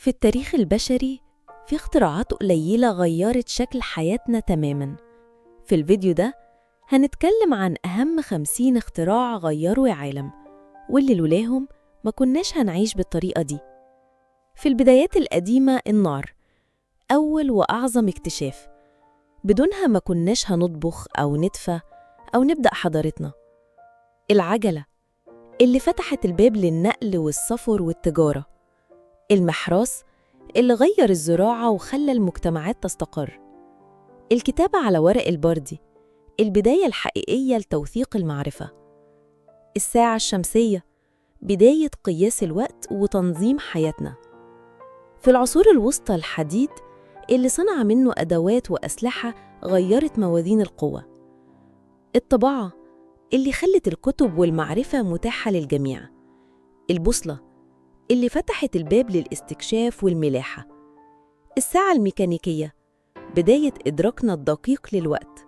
في التاريخ البشري في اختراعات قليلة غيرت شكل حياتنا تماماً. في الفيديو ده هنتكلم عن أهم 50 اختراع غيروا العالم واللي لولاهم ما كناش هنعيش بالطريقة دي. في البدايات القديمة النار أول وأعظم اكتشاف، بدونها ما كناش هنطبخ أو ندفى أو نبدأ حضارتنا. العجلة اللي فتحت الباب للنقل والسفر والتجارة. المحراث اللي غير الزراعة وخلى المجتمعات تستقر. الكتابة على ورق البردي، البداية الحقيقية لتوثيق المعرفة. الساعة الشمسية، بداية قياس الوقت وتنظيم حياتنا. في العصور الوسطى الحديد اللي صنع منه أدوات وأسلحة غيرت موازين القوة. الطباعة اللي خلت الكتب والمعرفة متاحة للجميع. البوصلة اللي فتحت الباب للاستكشاف والملاحة. الساعة الميكانيكية، بداية إدراكنا الدقيق للوقت.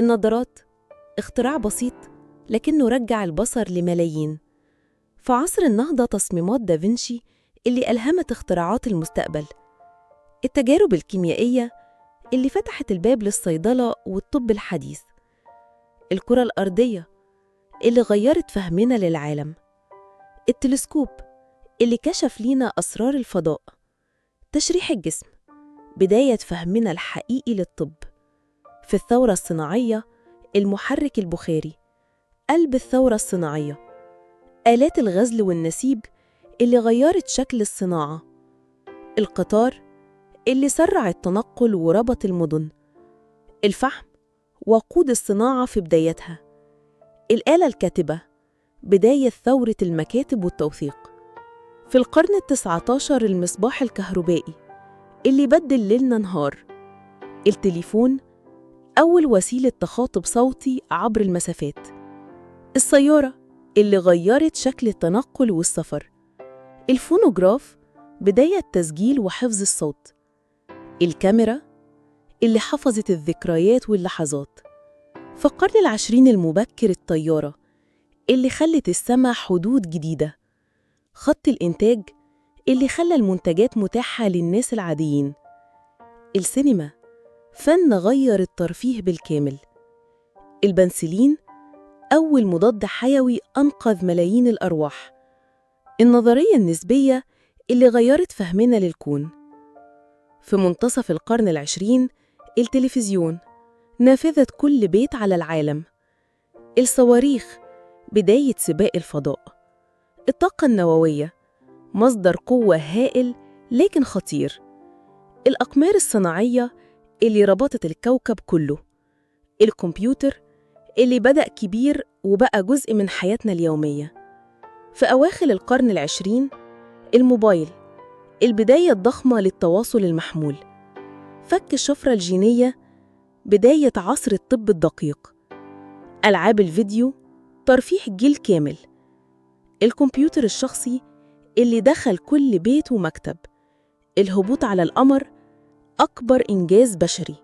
النظارات، اختراع بسيط لكنه رجع البصر لملايين. في عصر النهضة تصميمات دافنشي اللي ألهمت اختراعات المستقبل. التجارب الكيميائية اللي فتحت الباب للصيدلة والطب الحديث. الكرة الأرضية اللي غيرت فهمنا للعالم. التلسكوب اللي كشف لينا أسرار الفضاء. تشريح الجسم، بداية فهمنا الحقيقي للطب. في الثورة الصناعية المحرك البخاري، قلب الثورة الصناعية. آلات الغزل والنسيج اللي غيرت شكل الصناعة. القطار اللي سرع التنقل وربط المدن. الفحم، وقود الصناعة في بدايتها. الآلة الكاتبة، بداية ثورة المكاتب والتوثيق. في القرن ال19 المصباح الكهربائي اللي بدل ليلنا نهار. التليفون، أول وسيلة تخاطب صوتي عبر المسافات. السيارة اللي غيرت شكل التنقل والسفر. الفونوغراف، بداية تسجيل وحفظ الصوت. الكاميرا اللي حفظت الذكريات واللحظات. في القرن العشرين المبكر الطيارة اللي خلت السماء حدود جديدة. خط الإنتاج اللي خلى المنتجات متاحة للناس العاديين. السينما، فن غير الترفيه بالكامل. البنسلين، أول مضاد حيوي أنقذ ملايين الأرواح. النظرية النسبية اللي غيرت فهمنا للكون. في منتصف القرن العشرين التلفزيون، نافذة كل بيت على العالم. الصواريخ، بداية سباق الفضاء. الطاقة النووية، مصدر قوة هائل لكن خطير. الأقمار الصناعية اللي ربطت الكوكب كله. الكمبيوتر اللي بدأ كبير وبقى جزء من حياتنا اليومية. في أواخر القرن العشرين الموبايل، البداية الضخمة للتواصل المحمول. فك الشفرة الجينية، بداية عصر الطب الدقيق. ألعاب الفيديو، ترفيه جيل كامل. الكمبيوتر الشخصي اللي دخل كل بيت ومكتب. الهبوط على القمر، أكبر إنجاز بشري.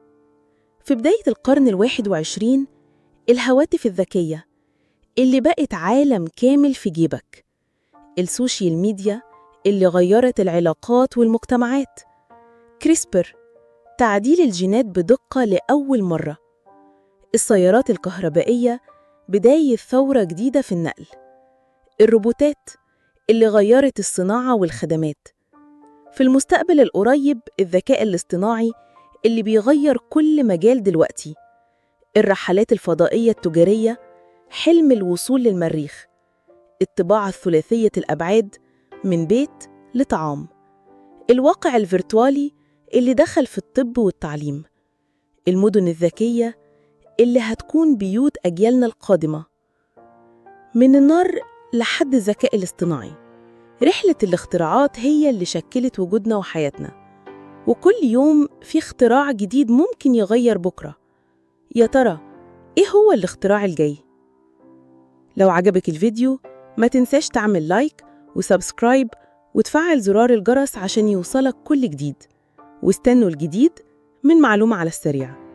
في بداية القرن ال21 الهواتف الذكية اللي بقت عالم كامل في جيبك. السوشيال ميديا اللي غيرت العلاقات والمجتمعات. كريسبر، تعديل الجينات بدقة لأول مرة. السيارات الكهربائية، بداية ثورة جديدة في النقل. الروبوتات اللي غيرت الصناعة والخدمات. في المستقبل القريب الذكاء الاصطناعي اللي بيغير كل مجال دلوقتي. الرحلات الفضائية التجارية، حلم الوصول للمريخ. الطباعة الثلاثية الأبعاد، من بيت لطعام. الواقع الفيرتوالي اللي دخل في الطب والتعليم. المدن الذكية اللي هتكون بيوت أجيالنا القادمة. من النار لحد الذكاء الاصطناعي، رحلة الاختراعات هي اللي شكلت وجودنا وحياتنا، وكل يوم في اختراع جديد ممكن يغير بكرة. يا ترى إيه هو الاختراع الجاي؟ لو عجبك الفيديو ما تنساش تعمل لايك وسبسكرايب وتفعل زرار الجرس عشان يوصلك كل جديد، واستنوا الجديد من معلومة على السريع.